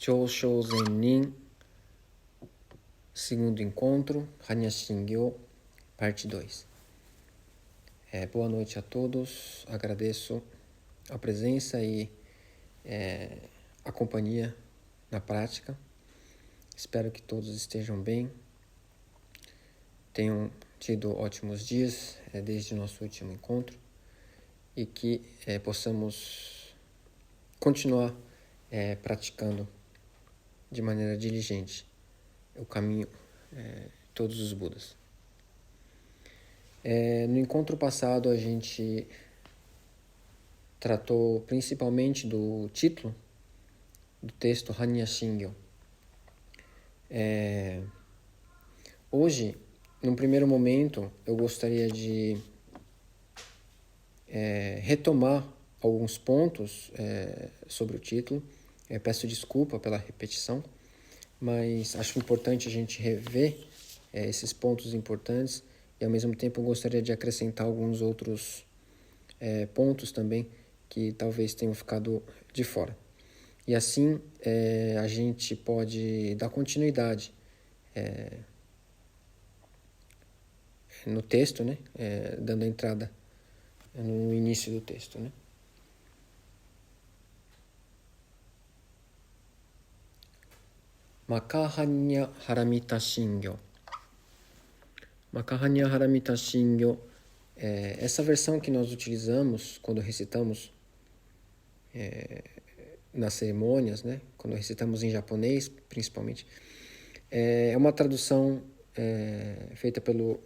Chōshō Zennin, segundo encontro, Hanya Shingyo, parte 2. Boa noite a todos, agradeço a presença e a companhia na prática. Espero que todos estejam bem, tenham tido ótimos dias desde o nosso último encontro e que possamos continuar praticando de maneira diligente o caminho de todos os Budas. No encontro passado a gente tratou principalmente do título do texto Hanya Shingyo. Hoje, num primeiro momento, eu gostaria de retomar alguns pontos sobre o título. Peço desculpa pela repetição, mas acho importante a gente rever esses pontos importantes e, ao mesmo tempo, eu gostaria de acrescentar alguns outros pontos também que talvez tenham ficado de fora. E assim a gente pode dar continuidade no texto, né? Dando a entrada no início do texto, né? Makahanya Haramita Shingyo. Makahanya Haramita Shingyo, essa versão que nós utilizamos quando recitamos nas cerimônias, né? Quando recitamos em japonês, principalmente, é uma tradução feita pelo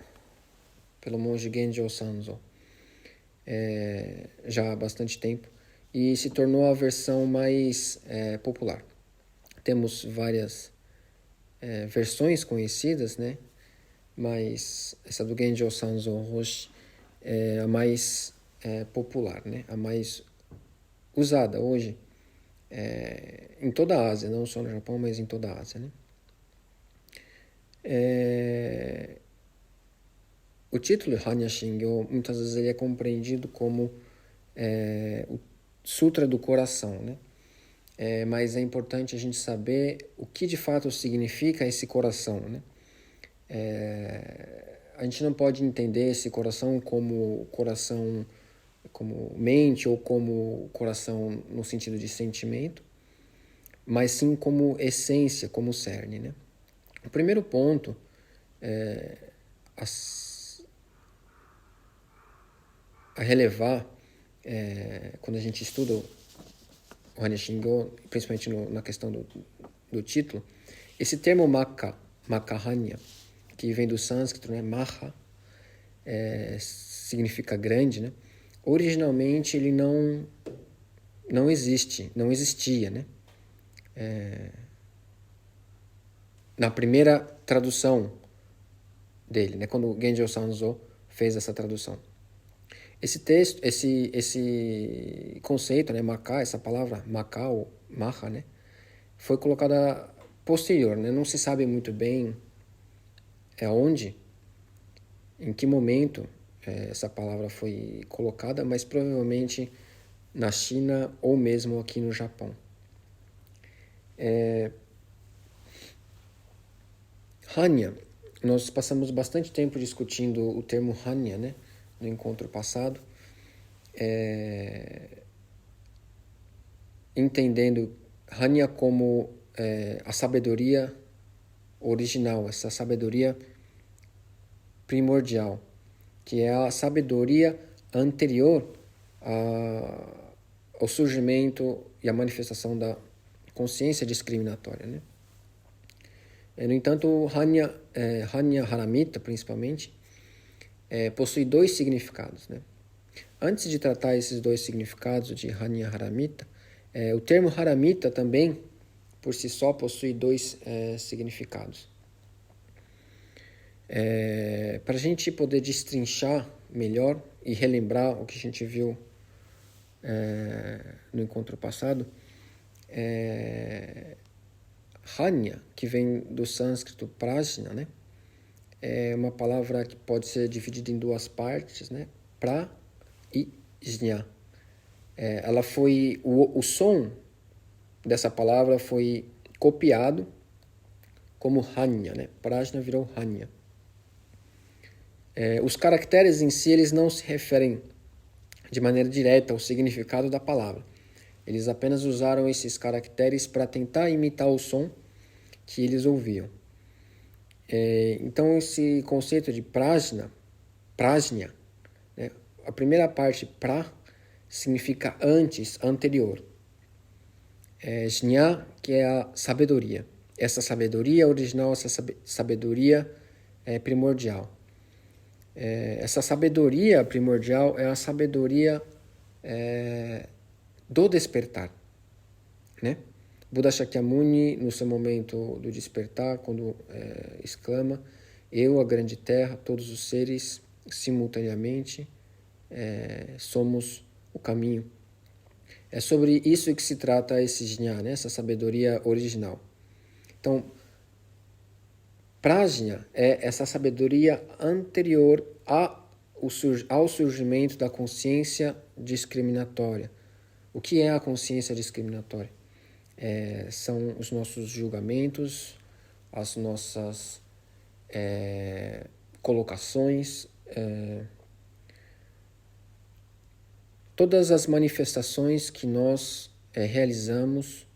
monge Genjo Sanzo já há bastante tempo e se tornou a versão mais popular. Temos várias versões conhecidas, né? Mas essa do Genjo Sanzo Hoshi é a mais popular, né? A mais usada hoje em toda a Ásia, não só no Japão, mas em toda a Ásia, né? O título Hanya Shingyo, muitas vezes ele é compreendido como o Sutra do Coração, né? Mas é importante a gente saber o que de fato significa esse coração, né? A gente não pode entender esse coração como mente ou como coração no sentido de sentimento, mas sim como essência, como cerne, né? O primeiro ponto a relevar quando a gente estuda o Hanya Shingyo, principalmente na questão do título, esse termo Makahanya, que vem do sânscrito, né? Maha, significa grande, né? Originalmente ele não existia, né? Na primeira tradução dele, né? Quando o Genjo Sanzo fez essa tradução. Esse texto, esse conceito, né? Maka, essa palavra Maka ou Maha, né? Foi colocada posterior, né? Não se sabe muito bem onde, em que momento essa palavra foi colocada, mas provavelmente na China ou mesmo aqui no Japão. Hanya, nós passamos bastante tempo discutindo o termo Hanya, né? No encontro passado, entendendo Hanya como a sabedoria original, essa sabedoria primordial, que é a sabedoria anterior ao surgimento e à manifestação da consciência discriminatória, né? No entanto, Hanya Haramita, principalmente, possui dois significados, né? Antes de tratar esses dois significados de Hanya Haramita, o termo Haramita também, por si só, possui dois significados. Para a gente poder destrinchar melhor e relembrar o que a gente viu no encontro passado, Hanya, que vem do sânscrito prajna, né? É uma palavra que pode ser dividida em duas partes, né? Pra e jna. Ela foi o som dessa palavra foi copiado como Hanya, né? Prajna virou Hanya. Os caracteres em si, eles não se referem de maneira direta ao significado da palavra. Eles apenas usaram esses caracteres para tentar imitar o som que eles ouviam. Então, esse conceito de prajna, né? A primeira parte, pra, significa antes, anterior. Jñā, que é a sabedoria. Essa sabedoria original, essa sabedoria primordial. Essa sabedoria primordial é a sabedoria do despertar, né? Buda Shakyamuni, no seu momento do despertar, quando exclama: eu, a grande terra, todos os seres, simultaneamente, somos o caminho. É sobre isso que se trata esse jñā, né? Essa sabedoria original. Então, prajna é essa sabedoria anterior ao surgimento da consciência discriminatória. O que é a consciência discriminatória? São os nossos julgamentos, as nossas colocações, todas as manifestações que nós realizamos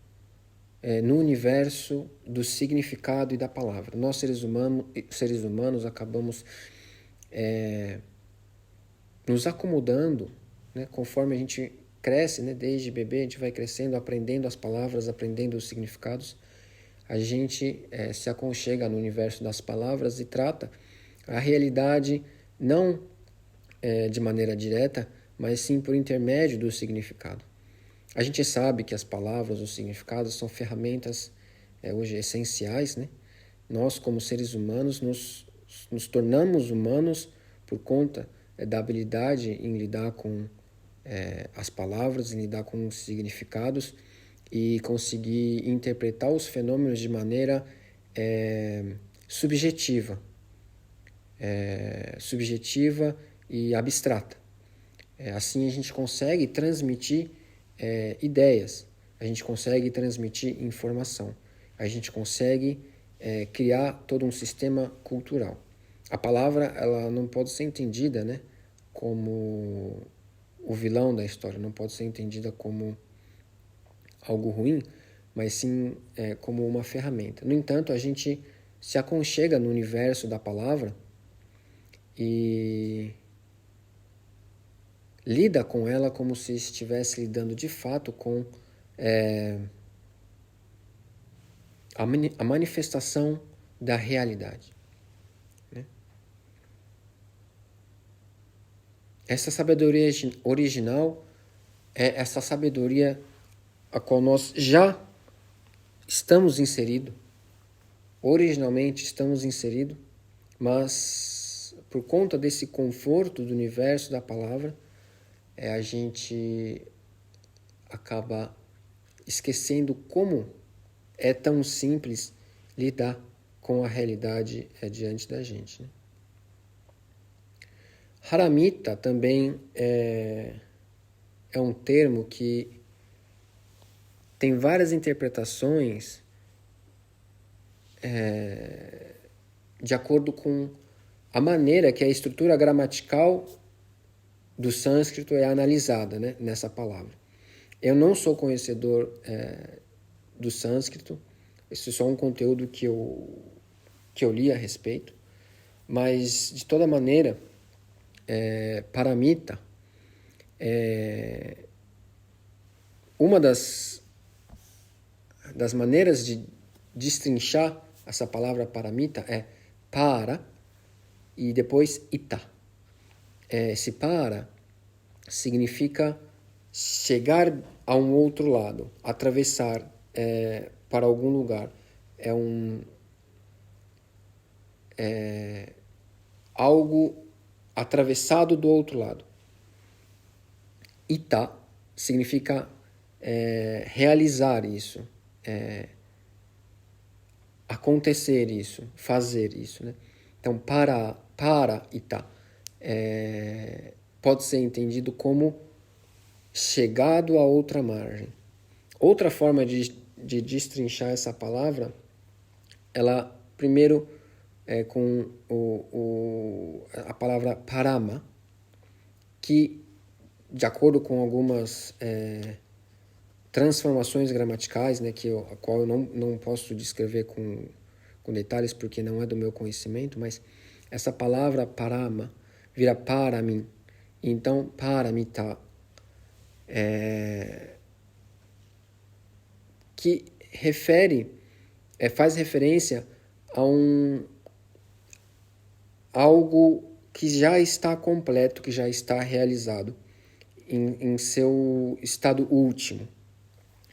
no universo do significado e da palavra. Nós, seres humanos, acabamos nos acomodando, né, conforme a gente cresce, né, desde bebê, a gente vai crescendo, aprendendo as palavras, aprendendo os significados. A gente se aconchega no universo das palavras e trata a realidade não de maneira direta, mas sim por intermédio do significado. A gente sabe que as palavras, os significados são ferramentas hoje essenciais, né? Nós, como seres humanos, nos tornamos humanos por conta da habilidade em lidar com as palavras, em lidar com os significados e conseguir interpretar os fenômenos de maneira subjetiva e abstrata. Assim a gente consegue transmitir ideias, a gente consegue transmitir informação, a gente consegue criar todo um sistema cultural. A palavra, ela não pode ser entendida, né, como o vilão da história, não pode ser entendida como algo ruim, mas sim como uma ferramenta. No entanto, a gente se aconchega no universo da palavra e lida com ela como se estivesse lidando de fato com a manifestação da realidade, né? Essa sabedoria original é essa sabedoria a qual nós já estamos inseridos, originalmente estamos inseridos, mas por conta desse conforto do universo da palavra, a gente acaba esquecendo como é tão simples lidar com a realidade diante da gente, né? Haramita também é um termo que tem várias interpretações de acordo com a maneira que a estrutura gramatical do sânscrito é analisada, né, nessa palavra. Eu não sou conhecedor do sânscrito, esse é só um conteúdo que eu li a respeito, mas de toda maneira, paramita uma das maneiras de destrinchar essa palavra paramita é para e depois ita. Esse para significa chegar a um outro lado, atravessar para algum lugar. Algo atravessado do outro lado. Ita significa realizar isso, acontecer isso, fazer isso, né? Então, para ita pode ser entendido como chegado a outra margem. Outra forma de de destrinchar essa palavra, ela primeiro é com a palavra parama, que, de acordo com algumas transformações gramaticais, né, a qual eu não posso descrever com detalhes porque não é do meu conhecimento, mas essa palavra parama vira paramin. Então, paramita, que faz referência a algo que já está completo, que já está realizado em seu estado último,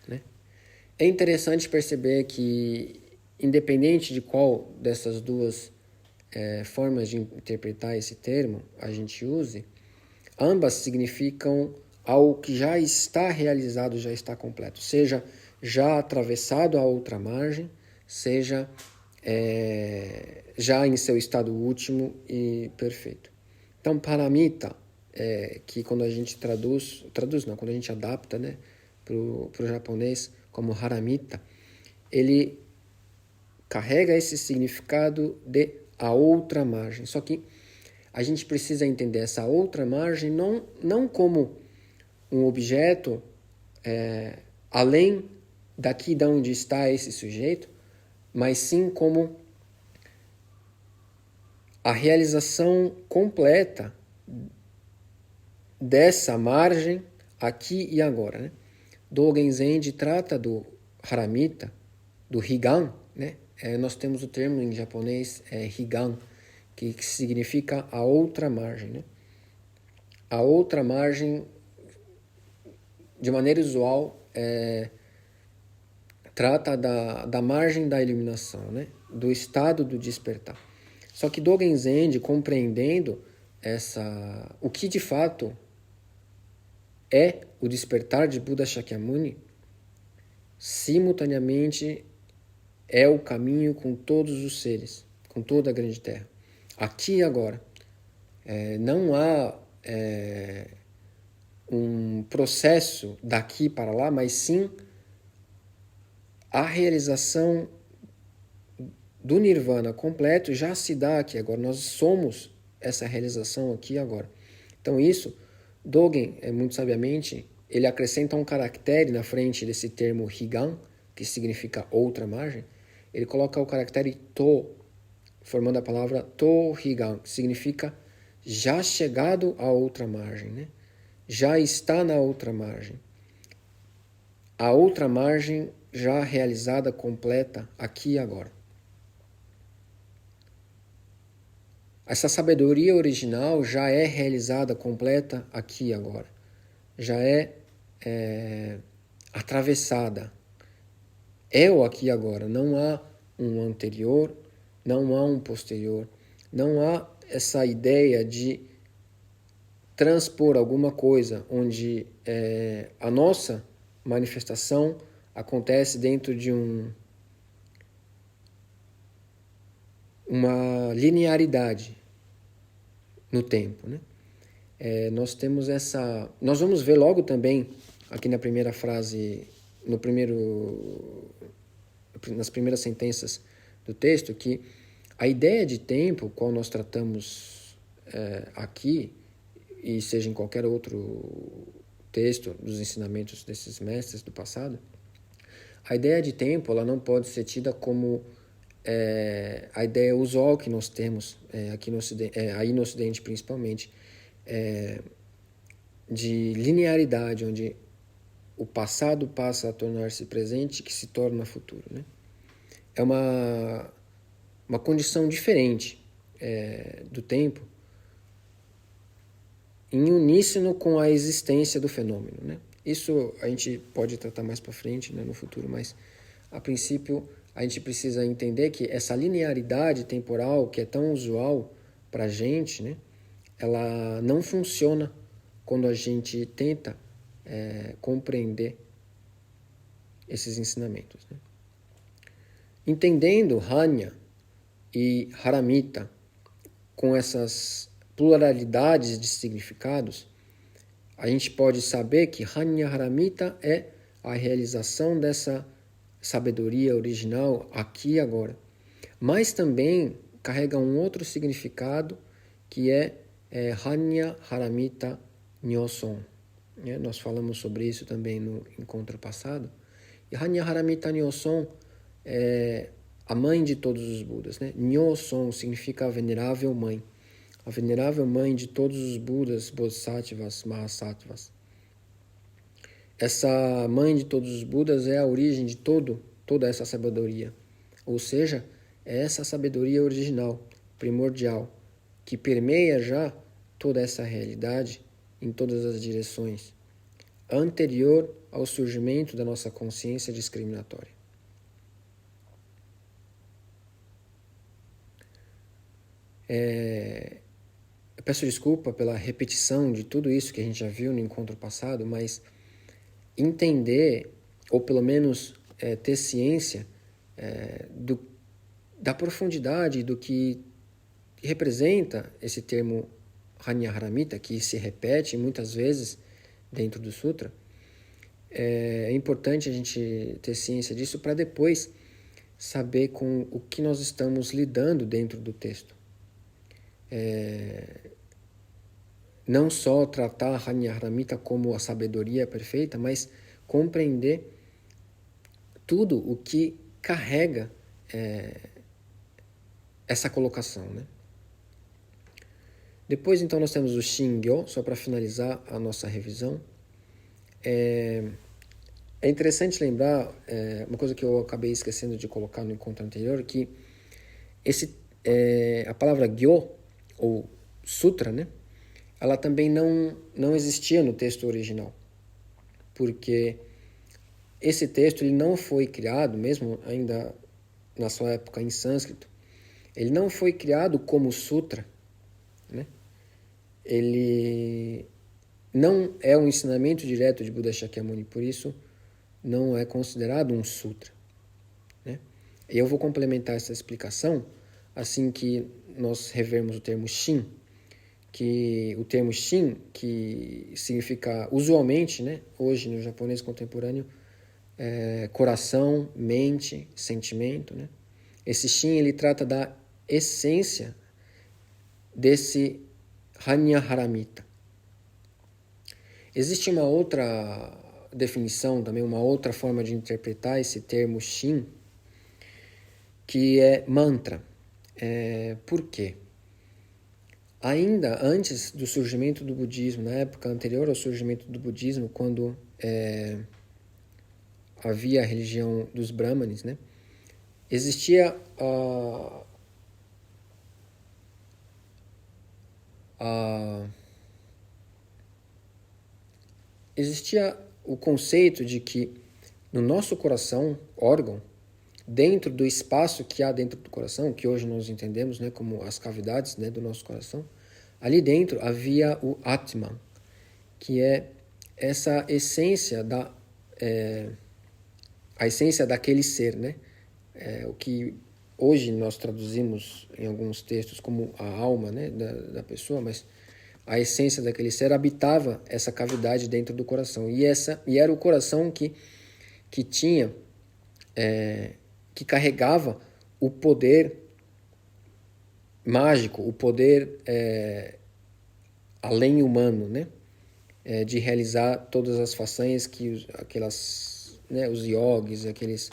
né? É interessante perceber que, independente de qual dessas duas formas de interpretar esse termo a gente use, ambas significam algo que já está realizado, já está completo, seja já atravessado a outra margem, seja já em seu estado último e perfeito. Então, paramita, que quando a gente quando a gente adapta, né, para o japonês como haramita, ele carrega esse significado de a outra margem. Só que a gente precisa entender essa outra margem não como um objeto além daqui de onde está esse sujeito, mas sim como a realização completa dessa margem aqui e agora, né? Dogen Zenji trata do haramita, do higan, né? Nós temos o termo em japonês higan, que significa a outra margem, né? A outra margem, de maneira usual, trata da margem da iluminação, né? Do estado do despertar. Só que Dogen Zenji, compreendendo o que de fato é o despertar de Buda Shakyamuni, simultaneamente é o caminho com todos os seres, com toda a grande terra. Aqui e agora. Não há um processo daqui para lá, mas sim a realização do Nirvana completo já se dá aqui agora. Nós somos essa realização aqui e agora. Então isso, Dogen, muito sabiamente, ele acrescenta um caractere na frente desse termo higan, que significa outra margem. Ele coloca o caractere to, formando a palavra to higan, que significa já chegado à outra margem, né? Já está na outra margem. A outra margem já realizada, completa, aqui e agora. Essa sabedoria original já é realizada, completa, aqui e agora. Já é atravessada. É o aqui e agora. Não há um anterior, não há um posterior. Não há essa ideia de transpor alguma coisa onde a nossa manifestação acontece dentro de uma linearidade no tempo, né? Nós vamos ver logo também aqui na primeira frase, nas primeiras sentenças do texto, que a ideia de tempo, qual nós tratamos aqui, e seja em qualquer outro texto dos ensinamentos desses mestres do passado, a ideia de tempo ela não pode ser tida como a ideia usual que nós temos aqui no Ocidente, aí no Ocidente principalmente, de linearidade, onde o passado passa a tornar-se presente, que se torna futuro, né? É uma condição diferente do tempo, em uníssono com a existência do fenômeno, né? Isso a gente pode tratar mais para frente, né, no futuro, mas a princípio a gente precisa entender que essa linearidade temporal que é tão usual para a gente, né, ela não funciona quando a gente tenta compreender esses ensinamentos, né? Entendendo Hanya e Haramita com essas pluralidades de significados, a gente pode saber que Hanya Haramita é a realização dessa sabedoria original aqui e agora, mas também carrega um outro significado que é Hanya Haramita Nyoson. Nós falamos sobre isso também no encontro passado. E Hanya Haramita Nyoson é a mãe de todos os Budas. Nyoson significa a venerável mãe. A venerável mãe de todos os Budas, Bodhisattvas, Mahasattvas. Essa mãe de todos os Budas é a origem de toda essa sabedoria. Ou seja, é essa sabedoria original, primordial, que permeia já toda essa realidade em todas as direções, anterior ao surgimento da nossa consciência discriminatória. Eu peço desculpa pela repetição de tudo isso que a gente já viu no encontro passado, mas entender, ou pelo menos ter ciência da profundidade do que representa esse termo Hanya Haramita, que se repete muitas vezes dentro do Sutra, é importante a gente ter ciência disso para depois saber com o que nós estamos lidando dentro do texto. Não só tratar Hanya Haramita como a sabedoria perfeita, mas compreender tudo o que carrega essa colocação, Depois, então, nós temos o Shingyo, só para finalizar a nossa revisão. É interessante lembrar, uma coisa que eu acabei esquecendo de colocar no encontro anterior, que a palavra Gyo, ou Sutra, ela também não existia no texto original, porque esse texto ele não foi criado, mesmo ainda na sua época em sânscrito, ele não foi criado como sutra, Ele não é um ensinamento direto de Buda Shakyamuni, por isso não é considerado um sutra. E eu vou complementar essa explicação assim que nós revermos o termo Shin, que o termo Shin, que significa usualmente, hoje no japonês contemporâneo, coração, mente, sentimento. Esse Shin ele trata da essência desse Hanya Haramita. Existe uma outra definição, também uma outra forma de interpretar esse termo Shin, que é mantra. Por quê? Ainda antes do surgimento do budismo, na época anterior ao surgimento do budismo, quando havia a religião dos Brahmanes, existia existia o conceito de que no nosso coração, órgão, dentro do espaço que há dentro do coração, que hoje nós entendemos como as cavidades do nosso coração, ali dentro havia o Atman, que é essa essência a essência daquele ser, o que hoje nós traduzimos em alguns textos como a alma da pessoa, mas a essência daquele ser habitava essa cavidade dentro do coração. E era o coração que tinha, que carregava o poder mágico, o poder além humano, de realizar todas as façanhas que os yogis, aqueles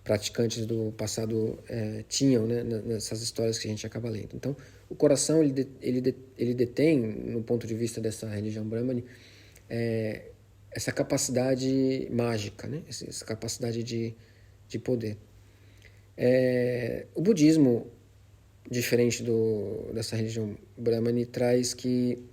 praticantes do passado tinham, nessas histórias que a gente acaba lendo. Então, o coração ele detém, no ponto de vista dessa religião Brahmani, essa capacidade mágica, essa capacidade de poder. O budismo, diferente dessa religião Brahmani, traz que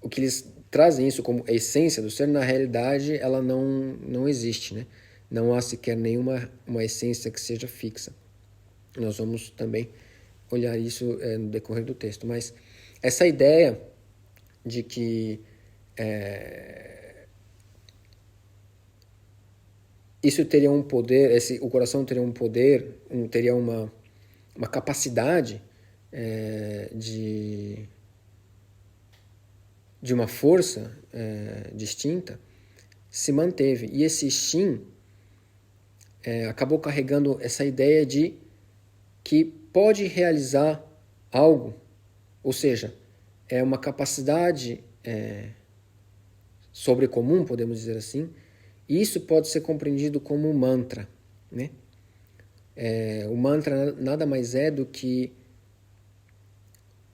o que eles trazem isso como a essência do ser, na realidade, ela não existe, Não há sequer nenhuma uma essência que seja fixa. Nós vamos também olhar isso no decorrer do texto. Mas essa ideia de que isso teria um poder, o coração teria um poder, teria uma capacidade de uma força distinta, se manteve. E esse Shin, acabou carregando essa ideia de que pode realizar algo, ou seja, é uma capacidade sobrecomum, podemos dizer assim, e isso pode ser compreendido como um mantra, né? O mantra nada mais é do que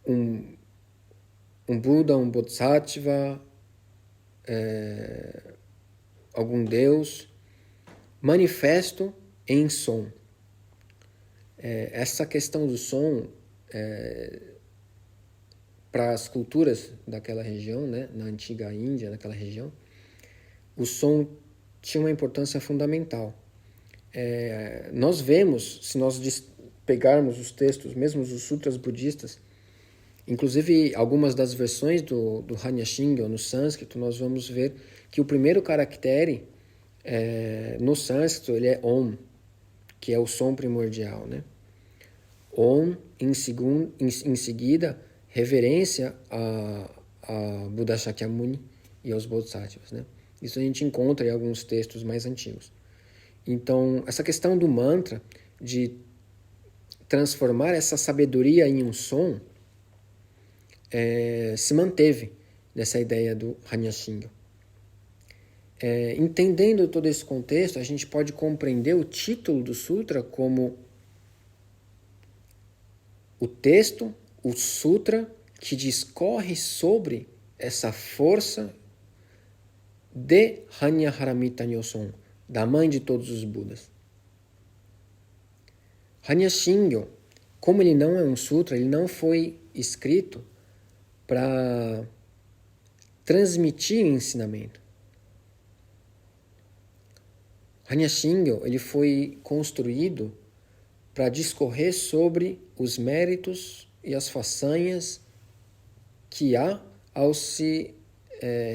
um Buda, um Bodhisattva, algum Deus, manifesto em som. Essa questão do som, para as culturas daquela região, né, na antiga Índia, naquela região, o som tinha uma importância fundamental. Nós vemos, se nós pegarmos os textos, mesmo os sutras budistas, inclusive algumas das versões do Hanyasingyo no sânscrito, nós vamos ver que o primeiro caractere no sânscrito ele é Om, que é o som primordial, né? Om, em seguida, reverência a Buddha Shakyamuni e aos Bodhisattvas, né? Isso a gente encontra em alguns textos mais antigos. Então, essa questão do mantra, de transformar essa sabedoria em um som, se manteve nessa ideia do Hanyasingyo. Entendendo todo esse contexto, a gente pode compreender o título do sutra como o texto, o sutra, que discorre sobre essa força de Hanyaharamita Nyoson, da mãe de todos os Budas. Hanyasingyo, como ele não é um sutra, ele não foi escrito para transmitir ensinamento. Hanyasingyo, ele foi construído para discorrer sobre os méritos e as façanhas que há ao se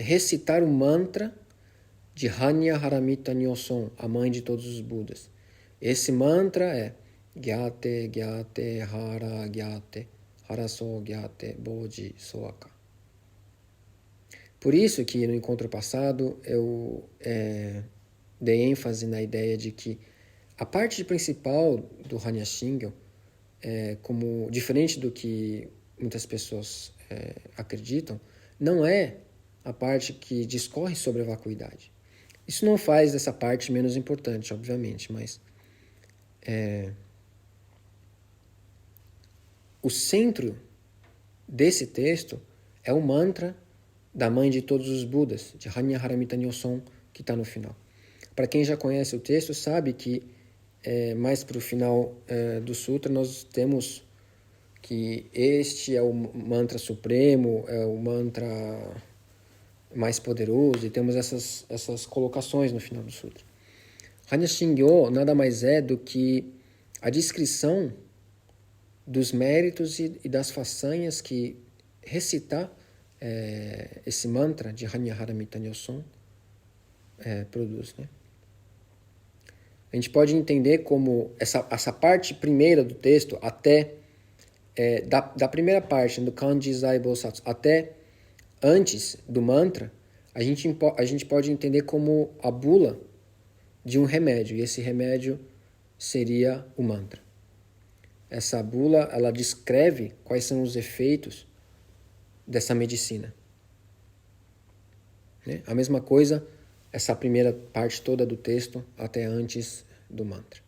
recitar o mantra de Hanyaharamita Nyoson, a mãe de todos os Budas. Esse mantra é Gyate, Gyate, Hara, Gyate, Haraso, Gyate, Bodhi, Soaka. Por isso que no encontro passado eu dei ênfase na ideia de que a parte principal do Hanyasingyo, como diferente do que muitas pessoas acreditam, não é a parte que discorre sobre a vacuidade. Isso não faz dessa parte menos importante, obviamente, mas o centro desse texto é o mantra da mãe de todos os Budas, de Hanyaharamita Nyoson, que está no final. Para quem já conhece o texto, sabe que mais para o final do sutra nós temos que este é o mantra supremo, é o mantra mais poderoso, e temos essas colocações no final do sutra. Hanyasingyo nada mais é do que a descrição dos méritos e das façanhas que recitar esse mantra de Hanyaharamita Nyoson produz, né? A gente pode entender como essa parte primeira do texto, até da primeira parte, do Kanji Zai Bosatsu, até antes do mantra, a gente pode entender como a bula de um remédio, e esse remédio seria o mantra. Essa bula, ela descreve quais são os efeitos dessa medicina. Né? A mesma coisa, essa primeira parte toda do texto, até antes do mantra.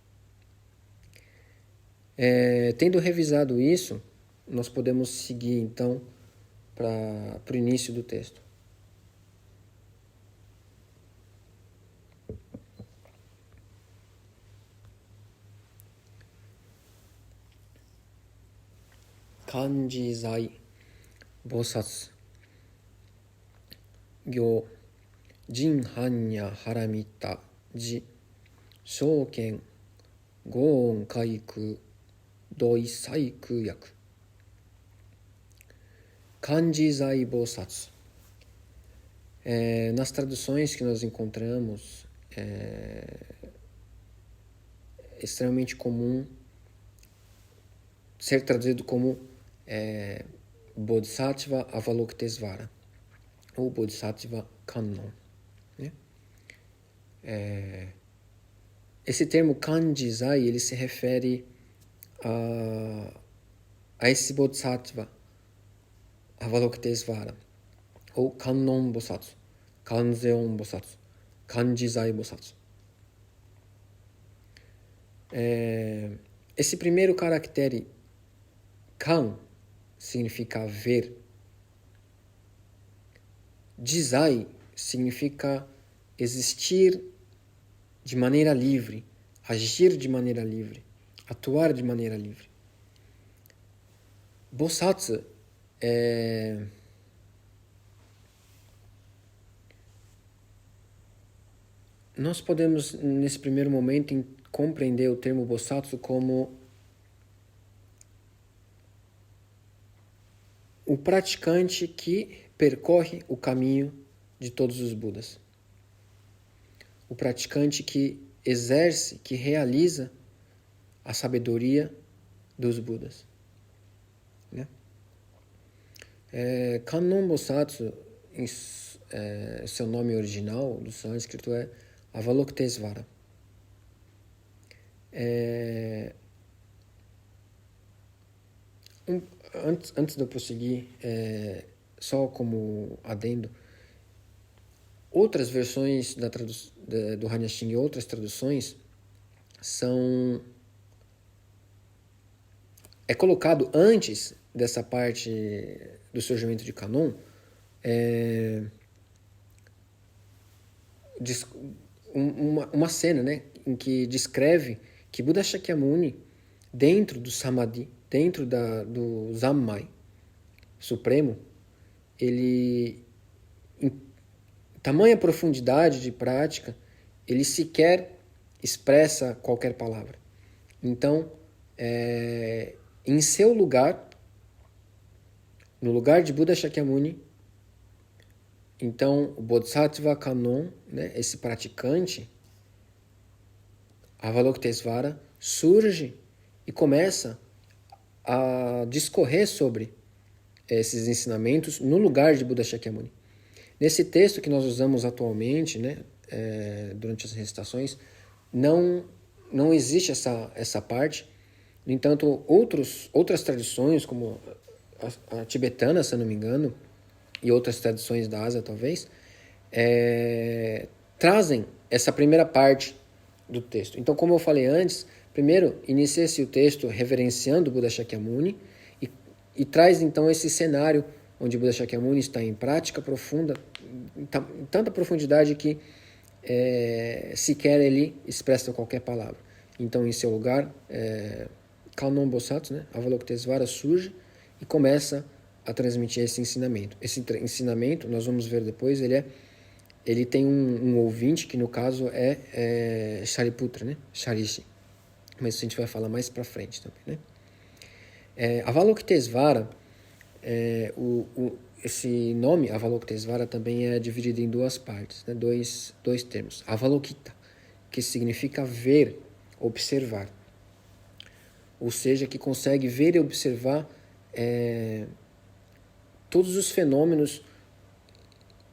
Tendo revisado isso, nós podemos seguir, então, para o início do texto. Kanji Zai Bosatsu Gyo Jin Hanya Haramita Ji Shoken Goon Kaiku Doi Saiku Yaku. Kanji Zai Bosatsu. Nas traduções que nós encontramos, é extremamente comum ser traduzido como Bodhisattva Avalokitesvara ou Bodhisattva Kannon. Né? esse termo Kanjizai, ele se refere a esse Bodhisattva, Avalokitesvara, ou Kannon Bosatsu, Kanzeon Bosatsu, Kanjizai Bosatsu. Esse primeiro caractere, Kan, significa ver. Jizai significa existir de maneira livre, agir de maneira livre, atuar de maneira livre. Bosatsu nós podemos, nesse primeiro momento, compreender o termo Bosatsu como o praticante que percorre o caminho de todos os Budas. O praticante que exerce, que realiza a sabedoria dos Budas. Né? Kannon Bosatsu, seu nome original do sânscrito é Avalokitesvara. Antes de eu prosseguir, só como adendo, outras versões do Hanyashin e outras traduções é colocado antes dessa parte do surgimento de Kannon uma cena, né, em que descreve que Buda Shakyamuni, dentro do Samadhi, dentro do Zammai Supremo, ele, em tamanha profundidade de prática, ele sequer expressa qualquer palavra. Então, em seu lugar, no lugar de Buda Shakyamuni, então o Bodhisattva Kannon, né, esse praticante, Avalokitesvara, surge e começa a discorrer sobre esses ensinamentos no lugar de Buda Shakyamuni. Nesse texto que nós usamos atualmente, né, durante as recitações, não existe essa parte. No entanto, outras tradições, como a tibetana, se eu não me engano, e outras tradições da Ásia, talvez, trazem essa primeira parte do texto. Então, como eu falei antes, primeiro inicia-se o texto reverenciando Buda Shakyamuni e traz então esse cenário onde Buda Shakyamuni está em prática profunda, em tanta profundidade que sequer ele expressa qualquer palavra. Então, em seu lugar, Kannon Bosatsu, né, Avalokitesvara, surge e começa a transmitir esse ensinamento. Esse ensinamento, nós vamos ver depois, ele tem um ouvinte, que no caso é Shariputra, né? Sharishi. Mas isso a gente vai falar mais para frente também, né? Avalokitesvara, esse nome Avalokitesvara também é dividido em duas partes, né? dois termos. Avalokita, que significa ver, observar. Ou seja, que consegue ver e observar todos os fenômenos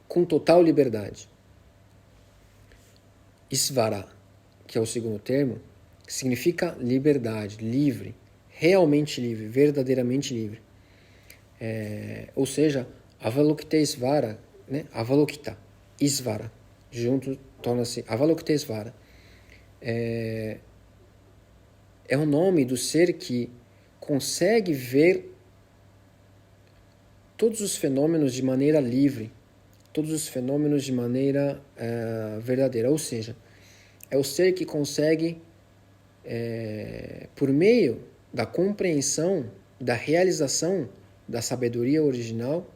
com total liberdade. Isvara, que é o segundo termo, significa liberdade, livre, realmente livre, verdadeiramente livre. Ou seja, Avalokitesvara, né? Avalokita, Isvara, junto torna-se Avalokitesvara. É o nome do ser que consegue ver todos os fenômenos de maneira livre, todos os fenômenos de maneira verdadeira. Ou seja, é o ser que consegue, por meio da compreensão, da realização da sabedoria original,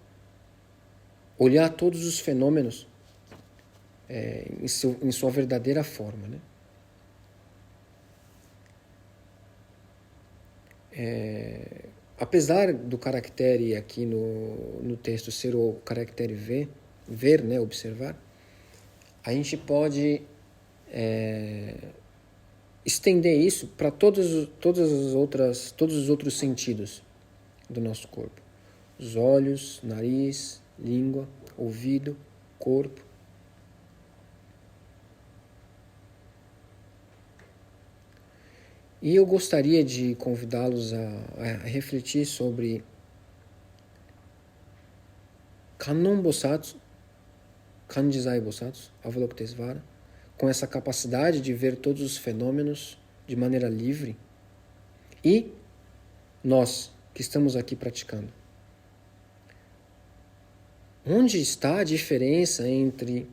olhar todos os fenômenos em sua verdadeira forma, né? Apesar do caractere aqui no texto ser o caractere ver, né, observar, a gente pode estender isso para todos os outros sentidos do nosso corpo. Os olhos, nariz, língua, ouvido, corpo. E eu gostaria de convidá-los a refletir sobre Kannon Bosatsu, Kanjizai Bosatsu, Avalokitesvara, com essa capacidade de ver todos os fenômenos de maneira livre, e nós que estamos aqui praticando. Onde está a diferença entre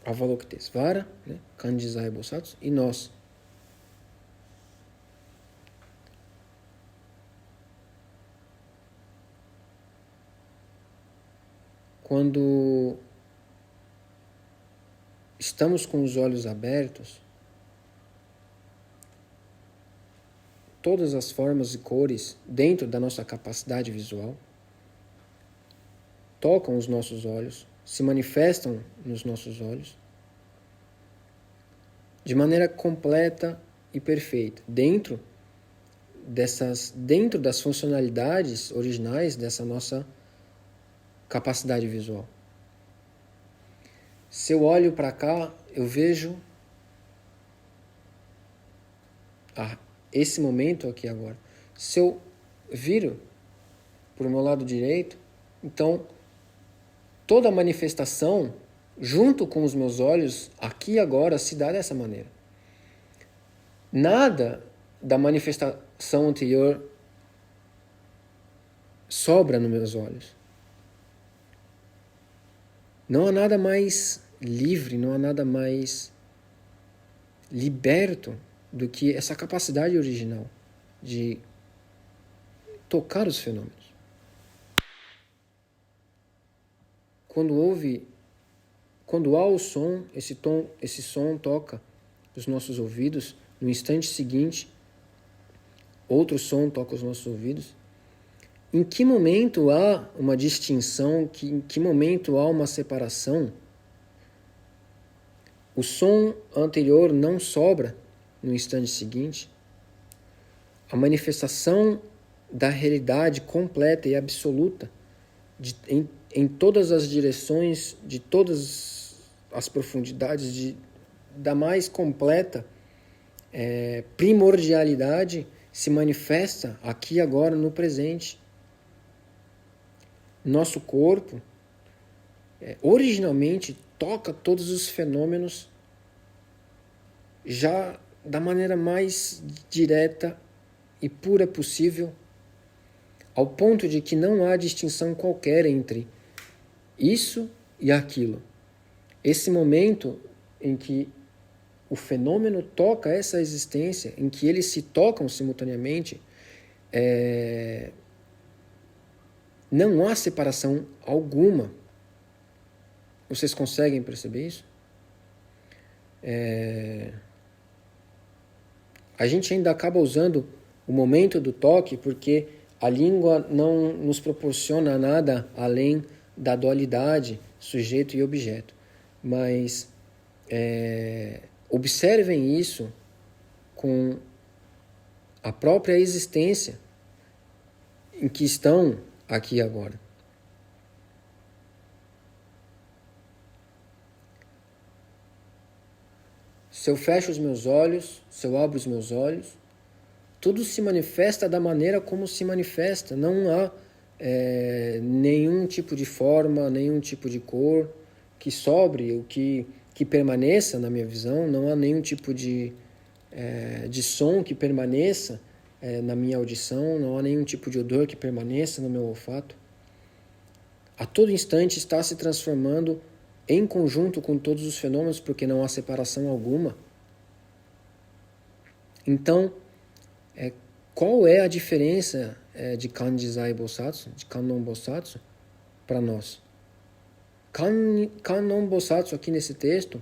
Avalokitesvara, né, Kanjizai Bosatsu, e nós? Quando estamos com os olhos abertos, todas as formas e cores dentro da nossa capacidade visual tocam os nossos olhos, se manifestam nos nossos olhos de maneira completa e perfeita, dentro das funcionalidades originais dessa nossa capacidade visual. Se eu olho para cá, eu vejo esse momento aqui agora. Se eu viro para o meu lado direito, então toda a manifestação junto com os meus olhos aqui agora se dá dessa maneira. Nada da manifestação anterior sobra nos meus olhos. Não há nada mais livre, não há nada mais liberto do que essa capacidade original de tocar os fenômenos. Quando há o som, esse som toca os nossos ouvidos, no instante seguinte, outro som toca os nossos ouvidos. Em que momento há uma distinção, em que momento há uma separação? O som anterior não sobra no instante seguinte. A manifestação da realidade completa e absoluta em todas as direções, de todas as profundidades, da mais completa primordialidade se manifesta aqui agora no presente. Nosso corpo originalmente toca todos os fenômenos já da maneira mais direta e pura possível, ao ponto de que não há distinção qualquer entre isso e aquilo. Esse momento em que o fenômeno toca essa existência, em que eles se tocam simultaneamente, não há separação alguma. Vocês conseguem perceber isso? A gente ainda acaba usando o momento do toque porque a língua não nos proporciona nada além da dualidade, sujeito e objeto. Mas observem isso com a própria existência em que estão aqui e agora. Se eu fecho os meus olhos, se eu abro os meus olhos, tudo se manifesta da maneira como se manifesta. Não há nenhum tipo de forma, nenhum tipo de cor que sobre, o que permaneça na minha visão. Não há nenhum tipo de som que permaneça na minha audição. Não há nenhum tipo de odor que permaneça no meu olfato. A todo instante está se transformando em conjunto com todos os fenômenos, porque não há separação alguma. Então, qual é a diferença de Kanjizai Bosatsu, de Kannon Bosatsu, para nós? Kannon Bosatsu, aqui nesse texto,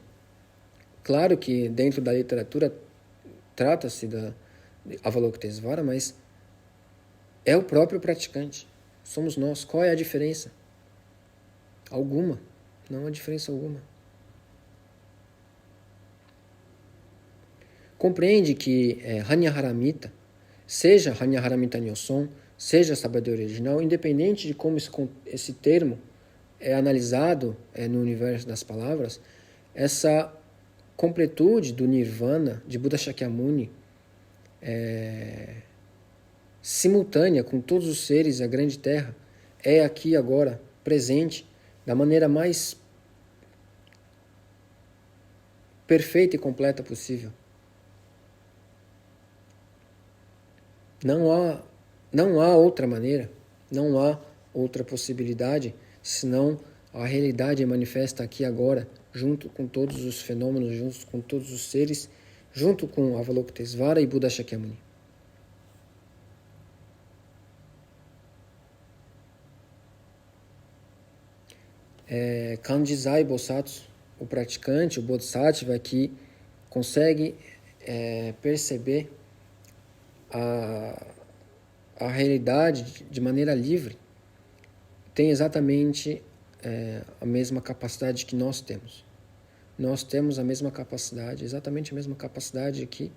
claro que dentro da literatura trata-se de Avalokitesvara, mas é o próprio praticante. Somos nós. Qual é a diferença? Alguma. Não há diferença alguma. Compreende que Hanyaharamita, seja Hanyaharamita Nyoson, seja a sabedoria original, independente de como esse termo é analisado no universo das palavras, essa completude do Nirvana de Buda Shakyamuni simultânea com todos os seres da grande terra, é aqui agora, presente, da maneira mais perfeita e completa possível. Não há outra maneira, não há outra possibilidade, senão a realidade manifesta aqui agora, junto com todos os fenômenos, junto com todos os seres, junto com Avalokitesvara e Buddha Shakyamuni. Kanjizai Bosatsu, o praticante, o Bodhisattva, que consegue perceber a realidade de maneira livre, tem exatamente a mesma capacidade que nós temos. Nós temos a mesma capacidade, exatamente a mesma capacidade que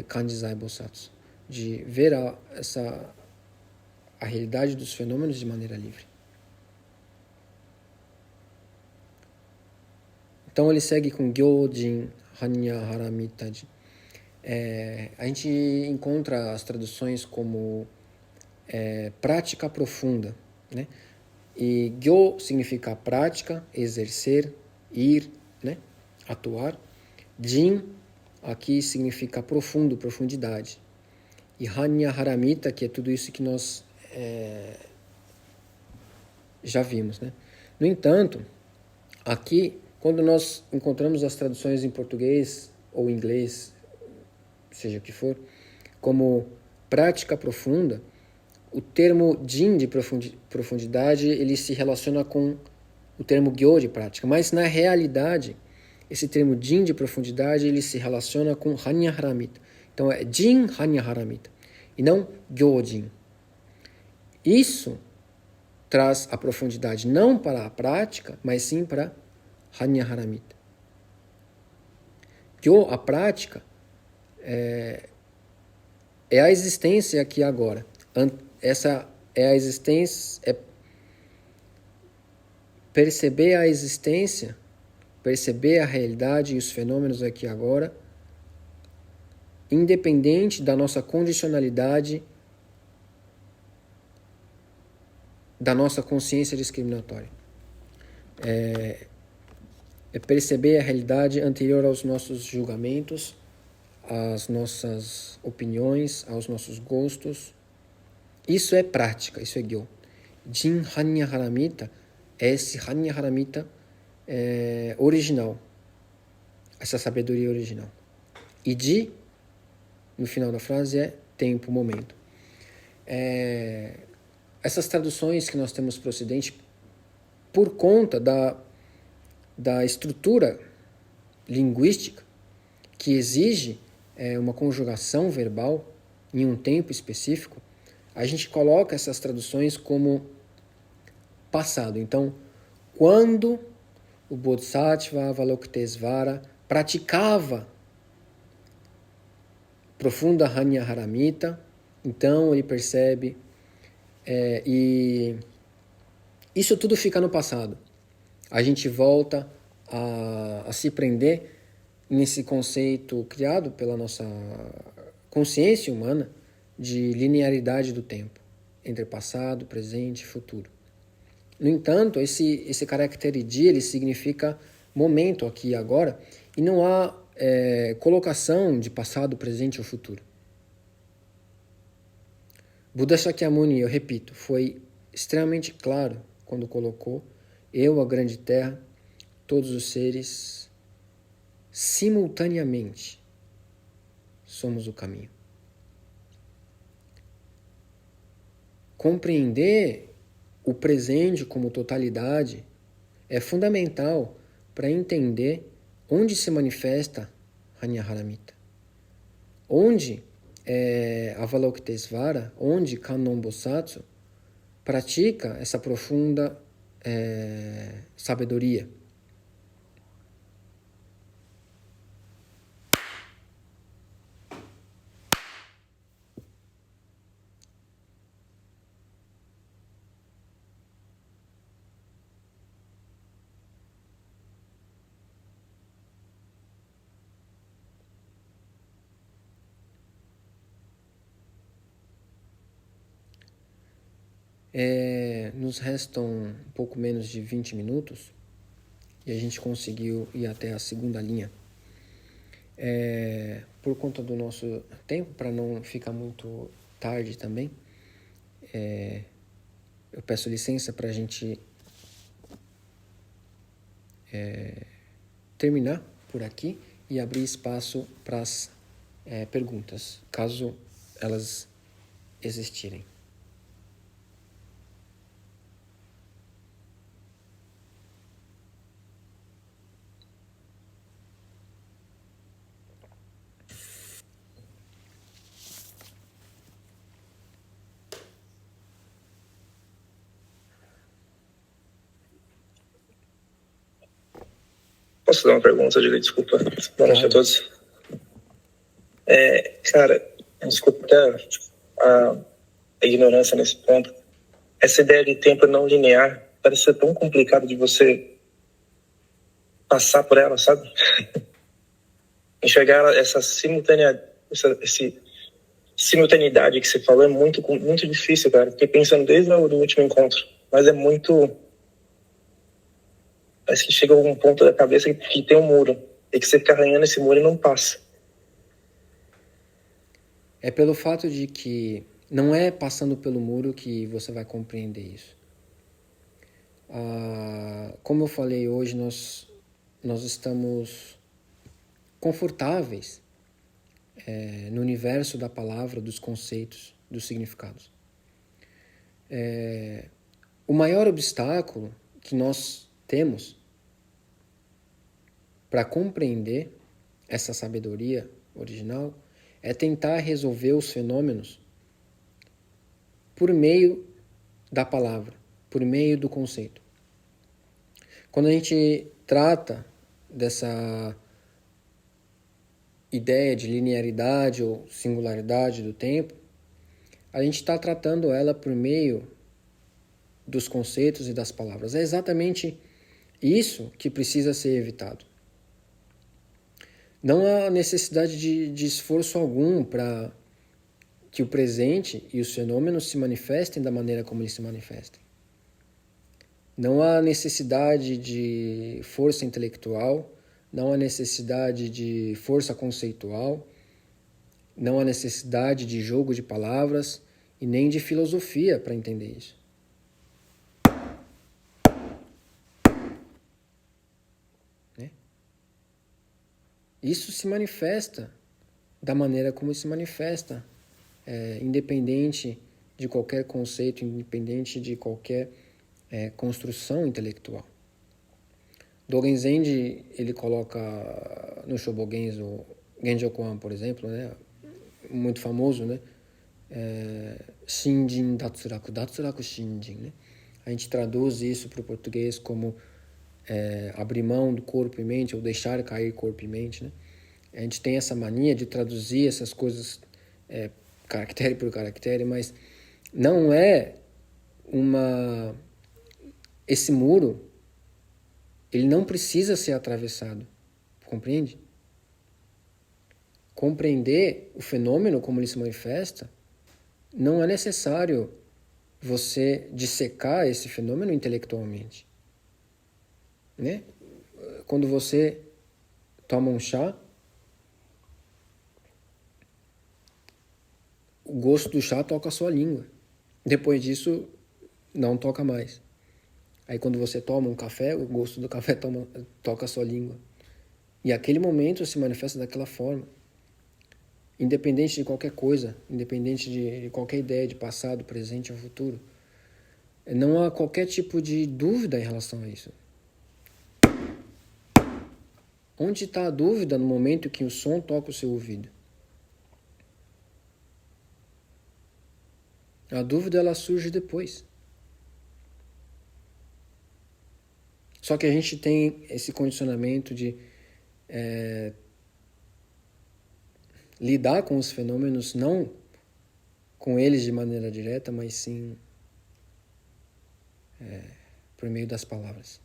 Kanjizai Bosatsu, de ver a realidade dos fenômenos de maneira livre. Então ele segue com Gyojin Hanya Haramitaji. A gente encontra as traduções como prática profunda, né? E Gyo significa prática, exercer, ir, né? Atuar. Jin aqui significa profundo, profundidade. E Hanya Haramita, que é tudo isso que nós já vimos, né? No entanto, aqui, quando nós encontramos as traduções em português ou inglês, seja o que for, como prática profunda, o termo Jin de profundidade, ele se relaciona com o termo Gyo de prática, mas na realidade, esse termo Jin de profundidade, ele se relaciona com Hanya Haramita. Então é Jin Hanya Haramita, e não Gyojin. Isso traz a profundidade não para a prática, mas sim para Hanya Haramita. Gyo, a prática, é a existência aqui agora. Essa é a existência, é perceber a existência, perceber a realidade e os fenômenos aqui agora, independente da nossa condicionalidade, da nossa consciência discriminatória. É perceber a realidade anterior aos nossos julgamentos, às nossas opiniões, aos nossos gostos. Isso é prática, isso é Gyo. Jin Hanya Haramita é esse Hanya Haramita original, essa sabedoria original. E Ji, no final da frase, é tempo, momento. Essas traduções que nós temos para o Ocidente, por conta da estrutura linguística que exige uma conjugação verbal em um tempo específico, a gente coloca essas traduções como passado. Então, quando o Bodhisattva Avalokitesvara praticava profunda Hanya Haramita, então ele percebe, e isso tudo fica no passado. A gente volta a se prender nesse conceito criado pela nossa consciência humana de linearidade do tempo, entre passado, presente e futuro. No entanto, esse caractere Ji, ele significa momento aqui e agora, e não há colocação de passado, presente ou futuro. Buddha Shakyamuni, eu repito, foi extremamente claro quando colocou: eu, a grande terra, todos os seres, simultaneamente, somos o caminho. Compreender o presente como totalidade é fundamental para entender onde se manifesta Hanya Haramita, onde Avalokitesvara, onde Kannon Bosatsu pratica essa profunda sabedoria. Nos restam um pouco menos de 20 minutos e a gente conseguiu ir até a segunda linha. Por conta do nosso tempo, para não ficar muito tarde também, eu peço licença para a gente terminar por aqui e abrir espaço para as perguntas, caso elas existirem. Posso dar uma pergunta, Diga? Desculpa. Boa noite a todos. Cara, desculpa até a ignorância nesse ponto. Essa ideia de tempo não linear parece ser tão complicado de você passar por ela, sabe? Enxergar essa simultaneidade que você falou é muito, muito difícil, cara. Fiquei pensando desde o último encontro, mas é muito... Parece que chega a um ponto da cabeça que tem um muro e que você fica arranhando esse muro e não passa. É pelo fato de que não é passando pelo muro que você vai compreender isso. Como eu falei hoje, nós estamos confortáveis no universo da palavra, dos conceitos, dos significados. O maior obstáculo que nós temos para compreender essa sabedoria original é tentar resolver os fenômenos por meio da palavra, por meio do conceito. Quando a gente trata dessa ideia de linearidade ou singularidade do tempo, a gente está tratando ela por meio dos conceitos e das palavras. É exatamente isso que precisa ser evitado. Não há necessidade de esforço algum para que o presente e os fenômenos se manifestem da maneira como eles se manifestem. Não há necessidade de força intelectual, não há necessidade de força conceitual, não há necessidade de jogo de palavras e nem de filosofia para entender isso. Isso se manifesta da maneira como se manifesta, independente de qualquer conceito, independente de qualquer construção intelectual. Dogen Zenji, ele coloca no Shobogenzo o Genjo Koan, por exemplo, né, muito famoso, né, Shinjin Datsuraku, Datsuraku Shinjin, né? A gente traduz isso para o português como abrir mão do corpo e mente, ou deixar cair corpo e mente, né? A gente tem essa mania de traduzir essas coisas caractere por caractere, mas não é esse muro, ele não precisa ser atravessado, compreende? Compreender o fenômeno como ele se manifesta, não é necessário você dissecar esse fenômeno intelectualmente, né? Quando você toma um chá, o gosto do chá toca a sua língua. Depois disso, não toca mais. Aí quando você toma um café, o gosto do café toca a sua língua. E aquele momento se manifesta daquela forma. Independente de qualquer coisa, independente de qualquer ideia de passado, presente ou futuro. Não há qualquer tipo de dúvida em relação a isso. Onde está a dúvida no momento que o som toca o seu ouvido? A dúvida, ela surge depois. Só que a gente tem esse condicionamento de lidar com os fenômenos, não com eles de maneira direta, mas sim por meio das palavras.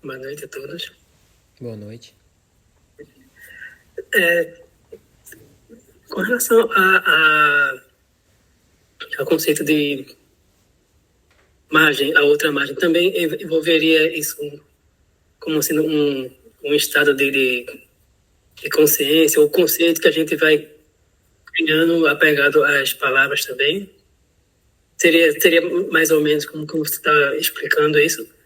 Boa noite a todos. Boa noite. Com relação ao conceito de margem, a outra margem, também envolveria isso como sendo um estado de consciência, ou conceito que a gente vai criando apegado às palavras também? Seria mais ou menos como você está explicando isso?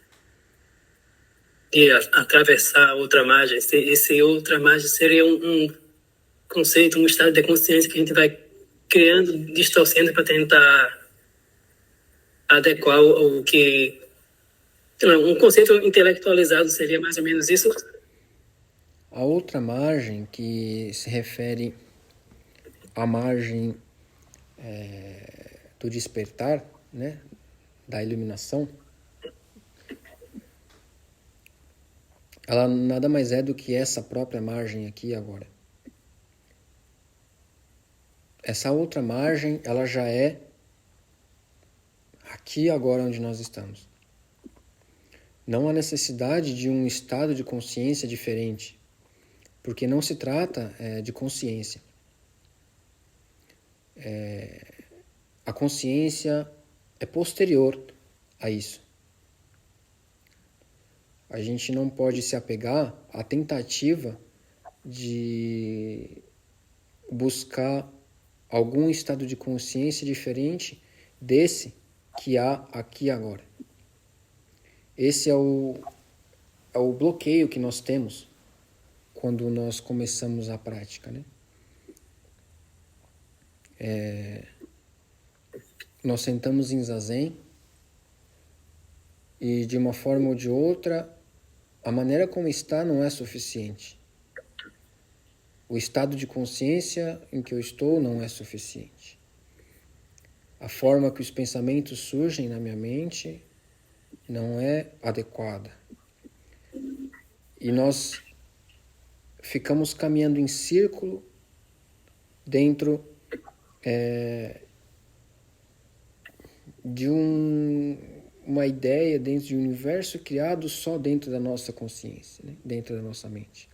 De atravessar a outra margem. Esse outra margem seria um conceito, um estado de consciência que a gente vai criando, distorcendo para tentar adequar o que... Um conceito intelectualizado seria mais ou menos isso? A outra margem, que se refere à margem do despertar, né, da iluminação, ela nada mais é do que essa própria margem aqui agora. Essa outra margem, ela já é aqui agora onde nós estamos. Não há necessidade de um estado de consciência diferente, porque não se trata de consciência. A consciência é posterior a isso. A gente não pode se apegar à tentativa de buscar algum estado de consciência diferente desse que há aqui e agora. Esse é o bloqueio que nós temos quando nós começamos a prática, né? Nós sentamos em zazen e, de uma forma ou de outra, a maneira como está não é suficiente. O estado de consciência em que eu estou não é suficiente. A forma que os pensamentos surgem na minha mente não é adequada. E nós ficamos caminhando em círculo dentro de uma ideia, dentro de um universo criado só dentro da nossa consciência, né? Dentro da nossa mente.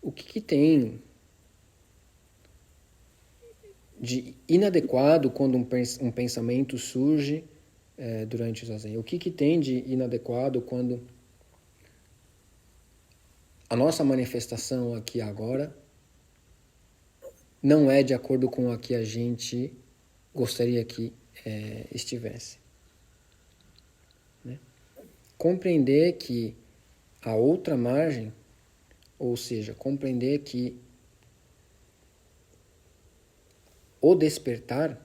O que tem de inadequado quando um pensamento surge durante o zazen? O que tem de inadequado quando a nossa manifestação aqui agora não é de acordo com a que a gente gostaria que estivesse? Né? Compreender que a outra margem, ou seja, compreender que o despertar,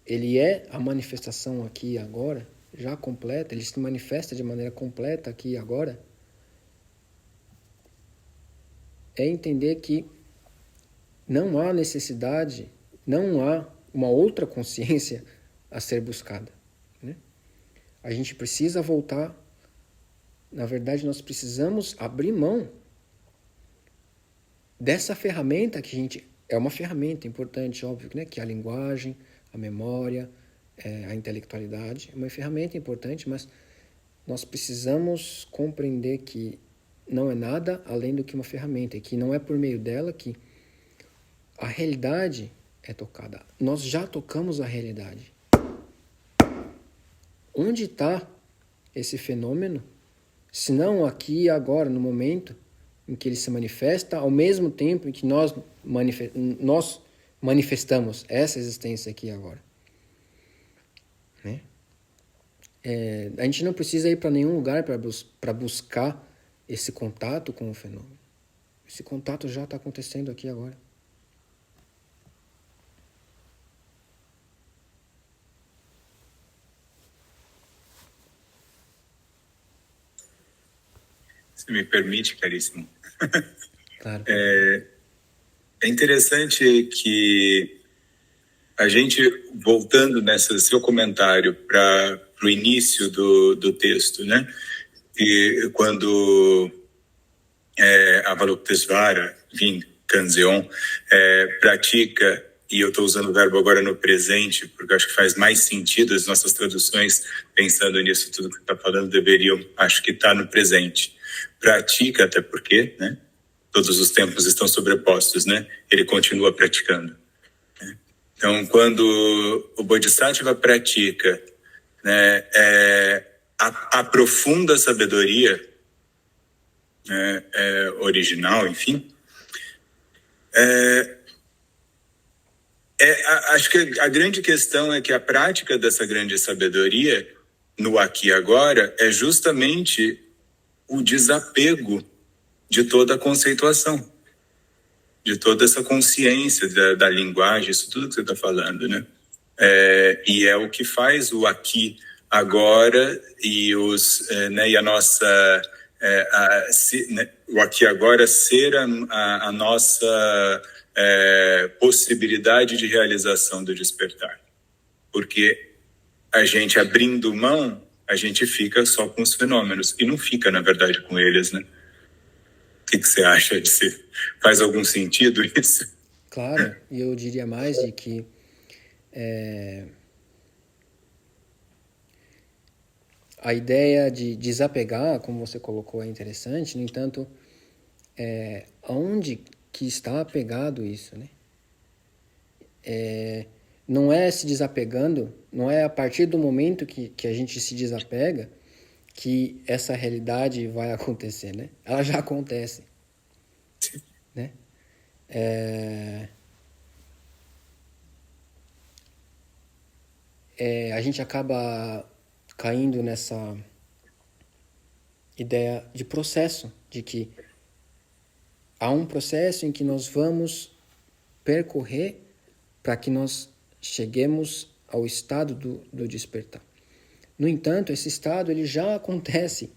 ele é a manifestação aqui e agora, já completa, ele se manifesta de maneira completa aqui e agora, é entender que não há necessidade, não há uma outra consciência a ser buscada, né? A gente precisa voltar, na verdade nós precisamos abrir mão dessa ferramenta que a gente... É uma ferramenta importante, óbvio, né? Que é a linguagem, a memória, a intelectualidade. É uma ferramenta importante, mas nós precisamos compreender que não é nada além do que uma ferramenta, e que não é por meio dela que a realidade é tocada. Nós já tocamos a realidade. Onde está esse fenômeno? Se não aqui e agora, no momento em que ele se manifesta, ao mesmo tempo em que nós manifestamos essa existência aqui e agora. Né? A gente não precisa ir para nenhum lugar para buscar esse contato com o fenômeno. Esse contato já está acontecendo aqui agora. Se me permite, caríssimo. Claro. É interessante que a gente, voltando nesse seu comentário para o início do texto, né? E quando Avalokitesvara, enfim, Kanzeon, pratica, e eu estou usando o verbo agora no presente, porque eu acho que faz mais sentido, as nossas traduções, pensando nisso, tudo que está falando, deveriam, acho que está no presente. Pratica, até porque, né, todos os tempos estão sobrepostos, né? Ele continua praticando. Né? Então, quando o Bodhisattva pratica, né, aprofunda a sabedoria, né, original, enfim, acho que a grande questão é que a prática dessa grande sabedoria no aqui e agora é justamente o desapego de toda a conceituação, de toda essa consciência da linguagem, isso tudo que você está falando, né? E é o que faz o aqui, agora e né, e a nossa né, o aqui agora ser a nossa possibilidade de realização do despertar, porque a gente abrindo mão, a gente fica só com os fenômenos e não fica, na verdade, com eles, né? O que você acha disso? Faz algum sentido isso? Claro, e eu diria mais de que a ideia de desapegar, como você colocou, é interessante. No entanto, aonde que está apegado isso, né? Não é se desapegando, não é a partir do momento que a gente se desapega que essa realidade vai acontecer, né? Ela já acontece, né? A gente acaba caindo nessa ideia de processo, de que há um processo em que nós vamos percorrer para que nós cheguemos ao estado do despertar. No entanto, esse estado ele já acontece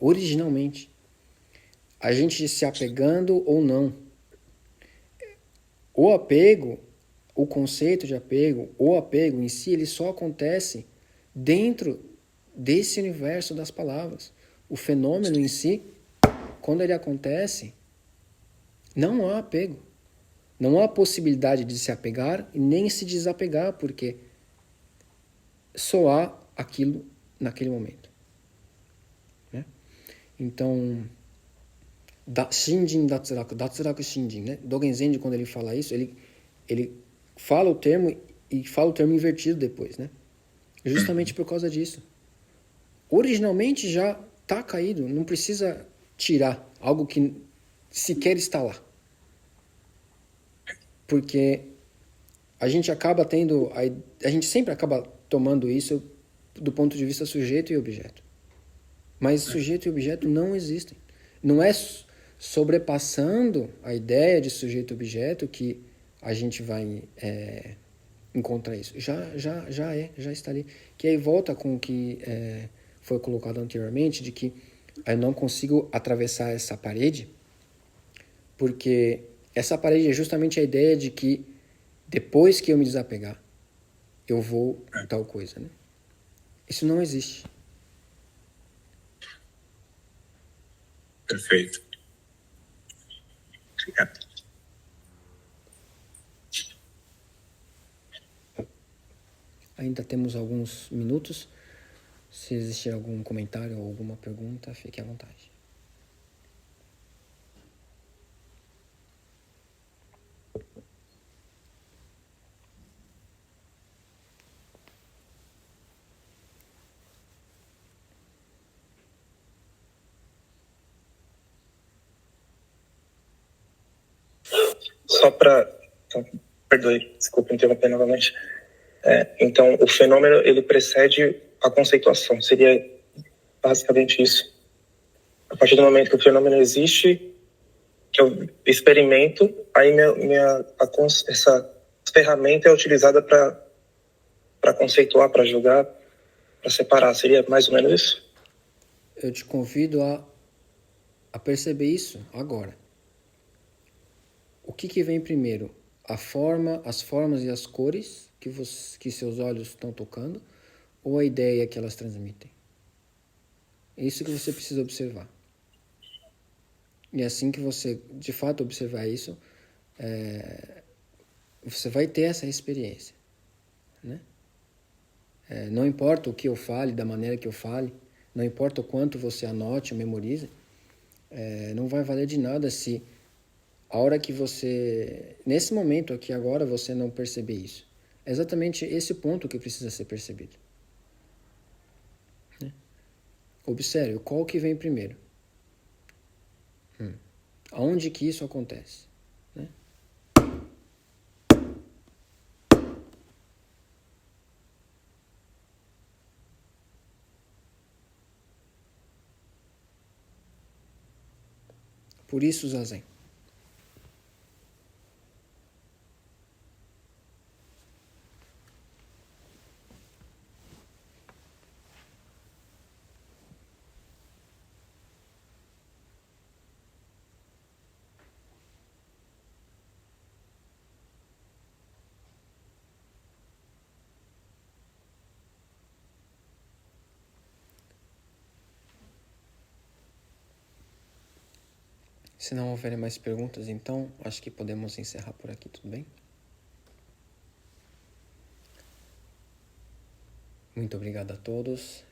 originalmente. A gente se apegando ou não. O apego, o conceito de apego, o apego em si, ele só acontece dentro desse universo das palavras. O fenômeno em si, quando ele acontece, não há apego. Não há possibilidade de se apegar e nem se desapegar, porque só há aquilo naquele momento. Né? Então, Shinjin Datsuraku, Datsuraku Shinjin, né? Dogen Zenji, quando ele fala isso, ele fala o termo e fala o termo invertido depois, né? Justamente por causa disso. Originalmente já está caído, não precisa tirar algo que sequer está lá. Porque a gente acaba tendo, a gente sempre acaba tomando isso do ponto de vista sujeito e objeto. Mas sujeito e objeto não existem. Não é sobrepassando a ideia de sujeito e objeto que a gente vai encontrar isso. Já está ali. Que aí volta com o que foi colocado anteriormente, de que eu não consigo atravessar essa parede, porque essa parede é justamente a ideia de que depois que eu me desapegar, eu vou tal coisa, né? Isso não existe. Perfeito. Obrigado. Ainda temos alguns minutos. Se existir algum comentário ou alguma pergunta, fique à vontade. Só para... Perdoe, desculpa interromper novamente. Então, o fenômeno, ele precede a conceituação. Seria basicamente isso. A partir do momento que o fenômeno existe, que eu experimento, aí essa ferramenta é utilizada para conceituar, para julgar, para separar. Seria mais ou menos isso? Eu te convido a perceber isso agora. O que vem primeiro? As formas e as cores que seus olhos estão tocando, ou a ideia que elas transmitem? É isso que você precisa observar. E assim que você, de fato, observar isso, você vai ter essa experiência, né? Não importa o que eu fale, da maneira que eu fale, não importa o quanto você anote ou memorize, não vai valer de nada se a hora que você, nesse momento aqui agora, você não perceber isso. É exatamente esse ponto que precisa ser percebido, né? Observe qual que vem primeiro. Aonde que isso acontece, né? Por isso, Zazen. Se não houverem mais perguntas, então, acho que podemos encerrar por aqui, tudo bem? Muito obrigado a todos.